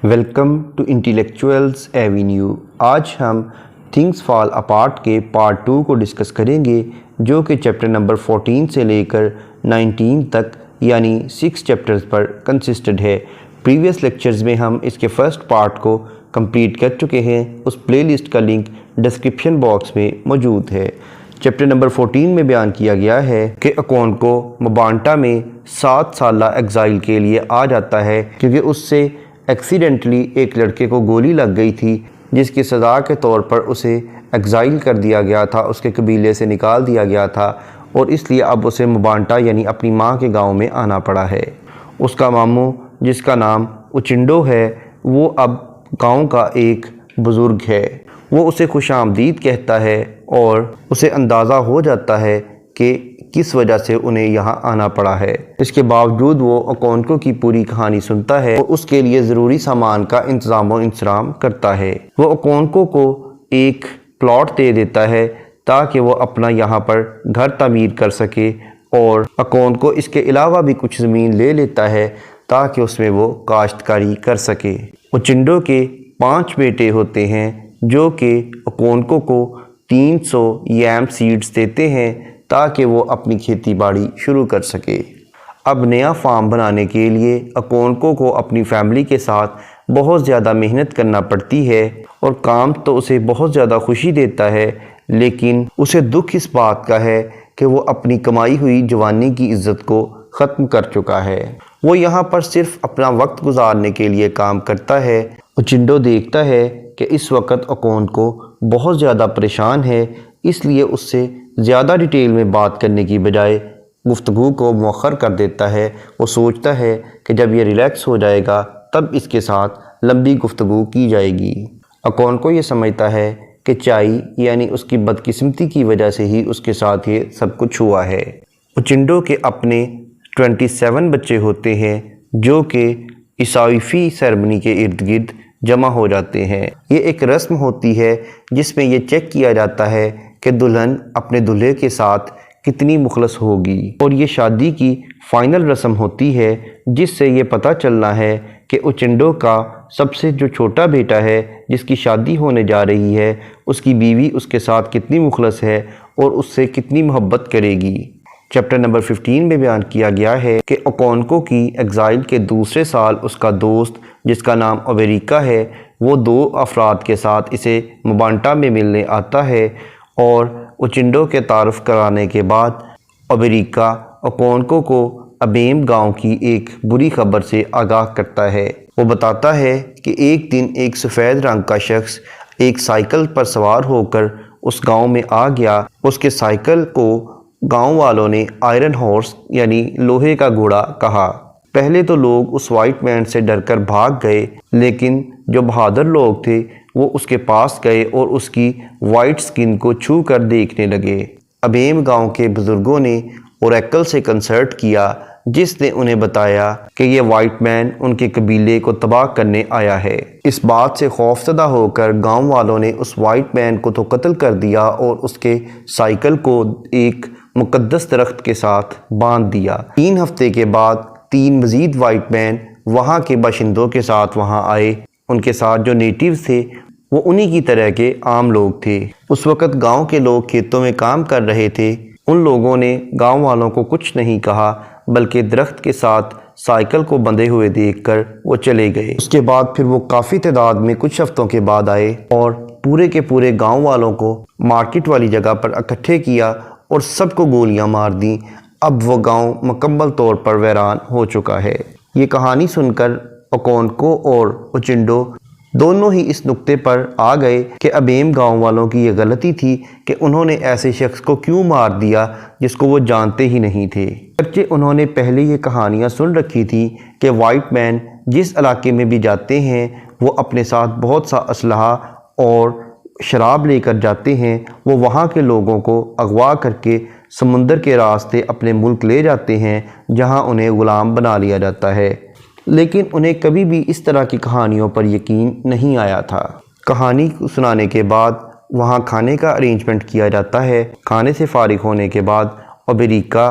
Welcome to انٹیلیکچوئلز avenue. آج ہم things fall apart کے پارٹ 2 کو ڈسکس کریں گے، جو کہ چیپٹر نمبر 14 سے لے کر 19 تک یعنی 6 چیپٹرز پر کنسسٹڈ ہے۔ پریویس لیکچرز میں ہم اس کے فرسٹ پارٹ کو کمپلیٹ کر چکے ہیں۔ اس پلے لسٹ کا لنک ڈسکرپشن باکس میں موجود ہے۔ چیپٹر نمبر 14 میں بیان کیا گیا ہے کہ اکون کو مبانٹا میں 7 سالہ ایگزائل کے لیے آ جاتا ہے، کیونکہ اس سے ایکسیڈنٹلی ایک لڑکے کو گولی لگ گئی تھی، جس کی سزا کے طور پر اسے ایگزائل کر دیا گیا تھا، اس کے قبیلے سے نکال دیا گیا تھا، اور اس لیے اب اسے مبانٹا یعنی اپنی ماں کے گاؤں میں آنا پڑا ہے۔ اس کا ماموں، جس کا نام اوچنڈو ہے، وہ اب گاؤں کا ایک بزرگ ہے۔ وہ اسے خوش آمدید کہتا ہے اور اسے اندازہ ہو جاتا ہے کہ کس وجہ سے انہیں یہاں آنا پڑا ہے۔ اس کے باوجود وہ اکونکو کی پوری کہانی سنتا ہے اور اس کے لیے ضروری سامان کا انتظام و انصرام کرتا ہے۔ وہ اکونکو کو ایک پلاٹ دے دیتا ہے تاکہ وہ اپنا یہاں پر گھر تعمیر کر سکے، اور اکونکو اس کے علاوہ بھی کچھ زمین لے لیتا ہے تاکہ اس میں وہ کاشتکاری کر سکے۔ اوچنڈو کے 5 بیٹے ہوتے ہیں جو کہ اکونکو کو 300 یام سیڈز دیتے ہیں تاکہ وہ اپنی کھیتی باڑی شروع کر سکے۔ اب نیا فارم بنانے کے لیے اکونکو کو اپنی فیملی کے ساتھ بہت زیادہ محنت کرنا پڑتی ہے، اور کام تو اسے بہت زیادہ خوشی دیتا ہے، لیکن اسے دکھ اس بات کا ہے کہ وہ اپنی کمائی ہوئی جوانی کی عزت کو ختم کر چکا ہے۔ وہ یہاں پر صرف اپنا وقت گزارنے کے لیے کام کرتا ہے۔ اوچنڈو دیکھتا ہے کہ اس وقت اکونکو بہت زیادہ پریشان ہے، اس لیے اس سے زیادہ ڈیٹیل میں بات کرنے کی بجائے گفتگو کو مؤخر کر دیتا ہے۔ وہ سوچتا ہے کہ جب یہ ریلیکس ہو جائے گا تب اس کے ساتھ لمبی گفتگو کی جائے گی۔ اکونکو یہ سمجھتا ہے کہ چائی یعنی اس کی بدقسمتی کی وجہ سے ہی اس کے ساتھ یہ سب کچھ ہوا ہے۔ اوچنڈو کے اپنے 27 بچے ہوتے ہیں جو کہ عیسائیفی سیرمنی کے ارد گرد جمع ہو جاتے ہیں۔ یہ ایک رسم ہوتی ہے جس میں یہ چیک کیا جاتا ہے کہ دلہن اپنے دلہے کے ساتھ کتنی مخلص ہوگی، اور یہ شادی کی فائنل رسم ہوتی ہے جس سے یہ پتہ چلنا ہے کہ اوچنڈو کا سب سے جو چھوٹا بیٹا ہے، جس کی شادی ہونے جا رہی ہے، اس کی بیوی اس کے ساتھ کتنی مخلص ہے اور اس سے کتنی محبت کرے گی۔ چیپٹر نمبر 15 میں بیان کیا گیا ہے کہ اکونکو کی ایگزائل کے دوسرے سال اس کا دوست، جس کا نام اوبریکا ہے، وہ 2 افراد کے ساتھ اسے مبانٹا میں ملنے آتا ہے، اور اوچنڈو کے تعارف کرانے کے بعد اوبریکا اکونکو کو ابیم گاؤں کی ایک بری خبر سے آگاہ کرتا ہے۔ وہ بتاتا ہے کہ ایک دن ایک سفید رنگ کا شخص ایک سائیکل پر سوار ہو کر اس گاؤں میں آ گیا۔ اس کے سائیکل کو گاؤں والوں نے آئرن ہارس یعنی لوہے کا گھوڑا کہا۔ پہلے تو لوگ اس وائٹ مین سے ڈر کر بھاگ گئے، لیکن جو بہادر لوگ تھے وہ اس کے پاس گئے اور اس کی وائٹ سکن کو چھو کر دیکھنے لگے۔ ابیم گاؤں کے بزرگوں نے اوریکل سے کنسلٹ کیا، جس نے انہیں بتایا کہ یہ وائٹ مین ان کے قبیلے کو تباہ کرنے آیا ہے۔ اس بات سے خوفزدہ ہو کر گاؤں والوں نے اس وائٹ مین کو تو قتل کر دیا اور اس کے سائیکل کو ایک مقدس درخت کے ساتھ باندھ دیا۔ 3 ہفتے کے بعد 3 مزید وائٹ مین وہاں کے باشندوں کے ساتھ وہاں آئے۔ ان کے ساتھ جو نیٹیوز تھے وہ انہی کی طرح کے عام لوگ تھے۔ اس وقت گاؤں کے لوگ کھیتوں میں کام کر رہے تھے۔ ان لوگوں نے گاؤں والوں کو کچھ نہیں کہا، بلکہ درخت کے ساتھ سائیکل کو بندھے ہوئے دیکھ کر وہ چلے گئے۔ اس کے بعد پھر وہ کافی تعداد میں کچھ ہفتوں کے بعد آئے اور پورے کے پورے گاؤں والوں کو مارکیٹ والی جگہ پر اکٹھے کیا اور سب کو گولیاں مار دیں۔ اب وہ گاؤں مکمل طور پر ویران ہو چکا ہے۔ یہ کہانی سن کر اکونکو اور اوچنڈو دونوں ہی اس نقطے پر آ گئے کہ ابیم گاؤں والوں کی یہ غلطی تھی کہ انہوں نے ایسے شخص کو کیوں مار دیا جس کو وہ جانتے ہی نہیں تھے۔ اگرچہ انہوں نے پہلے یہ کہانیاں سن رکھی تھی کہ وائٹ مین جس علاقے میں بھی جاتے ہیں وہ اپنے ساتھ بہت سا اسلحہ اور شراب لے کر جاتے ہیں۔ وہ وہاں کے لوگوں کو اغوا کر کے سمندر کے راستے اپنے ملک لے جاتے ہیں، جہاں انہیں غلام بنا لیا جاتا ہے، لیکن انہیں کبھی بھی اس طرح کی کہانیوں پر یقین نہیں آیا تھا۔ کہانی سنانے کے بعد وہاں کھانے کا ارینجمنٹ کیا جاتا ہے۔ کھانے سے فارغ ہونے کے بعد اوبریکا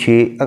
6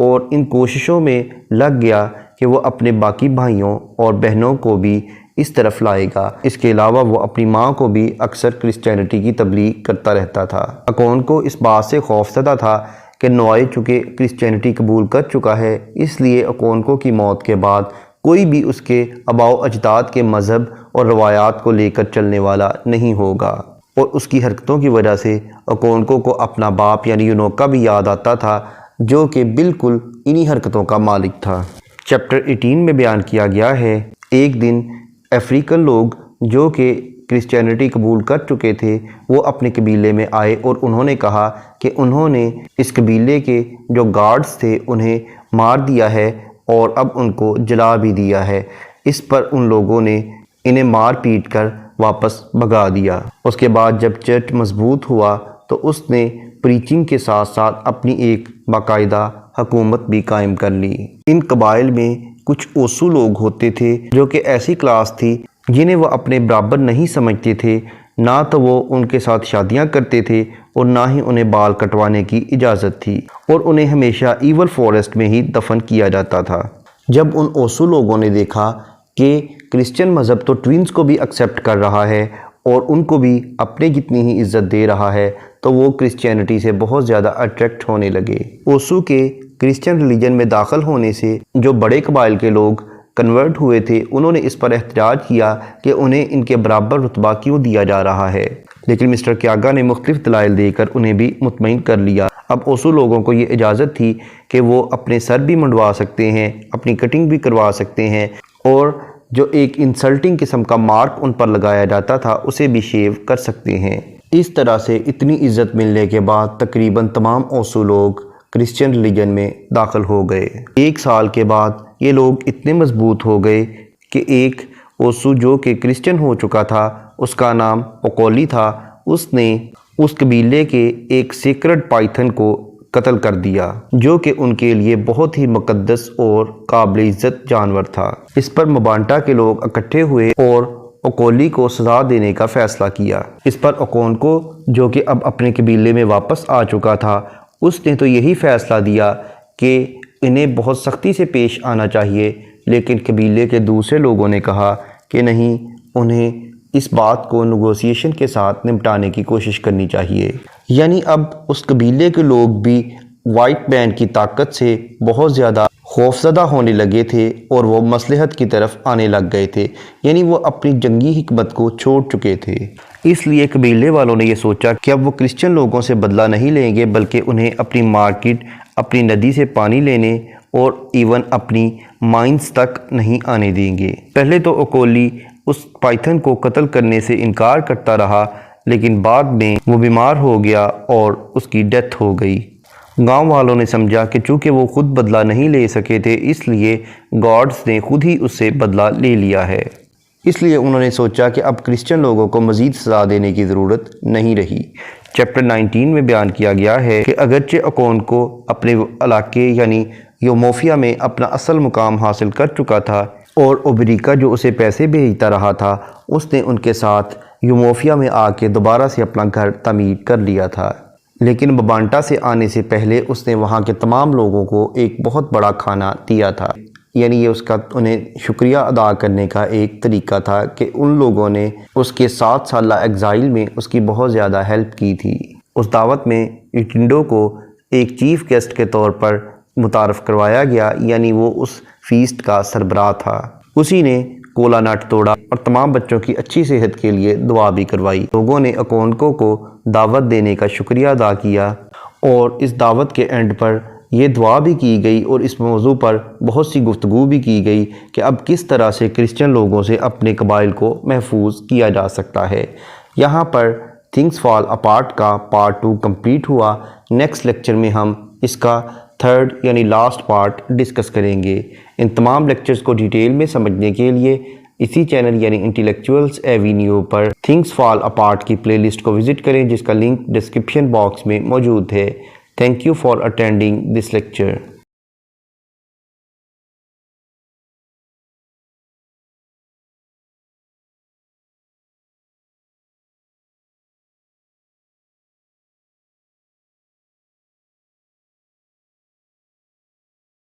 اور ان کوششوں میں لگ گیا کہ وہ اپنے باقی بھائیوں اور بہنوں کو بھی اس طرف لائے گا۔ اس کے علاوہ وہ اپنی ماں کو بھی اکثر کرسچینٹی کی تبلیغ کرتا رہتا تھا۔ اکونکو اس بات سے خوفزدہ تھا کہ نوائے چونکہ کرسچینٹی قبول کر چکا ہے، اس لیے اکونکو کی موت کے بعد کوئی بھی اس کے آباء و اجداد کے مذہب اور روایات کو لے کر چلنے والا نہیں ہوگا، اور اس کی حرکتوں کی وجہ سے اکونکو کو اپنا باپ یعنی یونوکا بھی یاد آتا تھا، جو کہ بالکل انہی حرکتوں کا مالک تھا۔ چیپٹر 18 میں بیان کیا گیا ہے، ایک دن افریقن لوگ جو کہ کرسچینٹی قبول کر چکے تھے وہ اپنے قبیلے میں آئے اور انہوں نے کہا کہ انہوں نے اس قبیلے کے جو گارڈز تھے انہیں مار دیا ہے اور اب ان کو جلا بھی دیا ہے۔ اس پر ان لوگوں نے انہیں مار پیٹ کر واپس بھگا دیا۔ اس کے بعد جب چرچ مضبوط ہوا تو اس نے پریچنگ کے ساتھ ساتھ اپنی ایک باقاعدہ حکومت بھی قائم کر لی۔ ان قبائل میں کچھ اوسو لوگ ہوتے تھے جو کہ ایسی کلاس تھی جنہیں وہ اپنے برابر نہیں سمجھتے تھے، نہ تو وہ ان کے ساتھ شادیاں کرتے تھے اور نہ ہی انہیں بال کٹوانے کی اجازت تھی، اور انہیں ہمیشہ ایول فارسٹ میں ہی دفن کیا جاتا تھا۔ جب ان اوسو لوگوں نے دیکھا کہ کرسچن مذہب تو ٹوینز کو بھی ایکسیپٹ کر رہا ہے اور ان کو بھی اپنے جتنی ہی عزت دے رہا ہے، تو وہ کرسچینٹی سے بہت زیادہ اٹریکٹ ہونے لگے۔ اوسو کے کرسچن ریلیجن میں داخل ہونے سے جو بڑے قبائل کے لوگ کنورٹ ہوئے تھے انہوں نے اس پر احتجاج کیا کہ انہیں ان کے برابر رتبہ کیوں دیا جا رہا ہے، لیکن مسٹر کیاگا نے مختلف دلائل دے کر انہیں بھی مطمئن کر لیا۔ اب اوسو لوگوں کو یہ اجازت تھی کہ وہ اپنے سر بھی منڈوا سکتے ہیں، اپنی کٹنگ بھی کروا سکتے ہیں، اور جو ایک انسلٹنگ قسم کا مارک ان پر لگایا جاتا تھا اسے بھی شیو کر سکتے ہیں۔ اس طرح سے اتنی عزت ملنے کے بعد تقریباً تمام اوسو لوگ کرسچن ریلیجن میں داخل ہو گئے۔ ایک سال کے بعد یہ لوگ اتنے مضبوط ہو گئے کہ ایک اوسو جو کہ کرسچن ہو چکا تھا، اس کا نام اوکولی تھا، اس نے اس قبیلے کے ایک سیکرڈ پائتھن کو قتل کر دیا جو کہ ان کے لیے بہت ہی مقدس اور قابل عزت جانور تھا۔ اس پر مبانٹا کے لوگ اکٹھے ہوئے اور اوکولی کو سزا دینے کا فیصلہ کیا۔ اس پر اکونکو جو کہ اب اپنے قبیلے میں واپس آ چکا تھا، اس نے تو یہی فیصلہ دیا کہ انہیں بہت سختی سے پیش آنا چاہیے، لیکن قبیلے کے دوسرے لوگوں نے کہا کہ نہیں، انہیں اس بات کو نیگوسیشن کے ساتھ نمٹانے کی کوشش کرنی چاہیے۔ یعنی اب اس قبیلے کے لوگ بھی وائٹ مین کی طاقت سے بہت زیادہ خوفزدہ ہونے لگے تھے اور وہ مصلحت کی طرف آنے لگ گئے تھے، یعنی وہ اپنی جنگی حکمت کو چھوڑ چکے تھے۔ اس لیے قبیلے والوں نے یہ سوچا کہ اب وہ کرسچن لوگوں سے بدلہ نہیں لیں گے، بلکہ انہیں اپنی مارکیٹ، اپنی ندی سے پانی لینے اور ایون اپنی مائنز تک نہیں آنے دیں گے۔ پہلے تو اوکولی اس پائتھن کو قتل کرنے سے انکار کرتا رہا، لیکن بعد میں وہ بیمار ہو گیا اور اس کی ڈیتھ ہو گئی۔ گاؤں والوں نے سمجھا کہ چونکہ وہ خود بدلہ نہیں لے سکے تھے، اس لیے گاڈز نے خود ہی اس سے بدلہ لے لیا ہے۔ اس لیے انہوں نے سوچا کہ اب کرسچن لوگوں کو مزید سزا دینے کی ضرورت نہیں رہی۔ چیپٹر 19 میں بیان کیا گیا ہے کہ اگرچہ اکونکو اپنے علاقے یعنی یوموفیا میں اپنا اصل مقام حاصل کر چکا تھا اور اوبریکا جو اسے پیسے بھیجتا رہا تھا، اس نے ان کے ساتھ یوموفیا میں آ کے دوبارہ سے اپنا گھر تعمیر کر لیا تھا، لیکن ببانٹا سے آنے سے پہلے اس نے وہاں کے تمام لوگوں کو ایک بہت بڑا کھانا دیا تھا۔ یعنی یہ اس کا انہیں شکریہ ادا کرنے کا ایک طریقہ تھا کہ ان لوگوں نے اس کے 7 سالہ ایگزائل میں اس کی بہت زیادہ ہیلپ کی تھی۔ اس دعوت میں ایٹنڈو کو ایک چیف گیسٹ کے طور پر متعارف کروایا گیا، یعنی وہ اس فیسٹ کا سربراہ تھا۔ اسی نے کولا نٹ توڑا اور تمام بچوں کی اچھی صحت کے لیے دعا بھی کروائی۔ لوگوں نے اکونکو کو دعوت دینے کا شکریہ ادا کیا اور اس دعوت کے اینڈ پر یہ دعا بھی کی گئی اور اس موضوع پر بہت سی گفتگو بھی کی گئی کہ اب کس طرح سے کرسچن لوگوں سے اپنے قبائل کو محفوظ کیا جا سکتا ہے۔ یہاں پر تھنگس فال اپارٹ کا پارٹ 2 کمپلیٹ ہوا۔ نیکسٹ لیکچر میں ہم اس کا 3rd یعنی لاسٹ پارٹ ڈسکس کریں گے۔ ان تمام لیکچرز کو ڈیٹیل میں سمجھنے کے لیے اسی چینل یعنی انٹیلیکچوئلز ایوینیو پر تھنگس فال اپارٹ کی پلے لسٹ کو وزٹ کریں، جس کا لنک ڈسکرپشن باکس میں موجود ہے۔ Thank you for attending this lecture.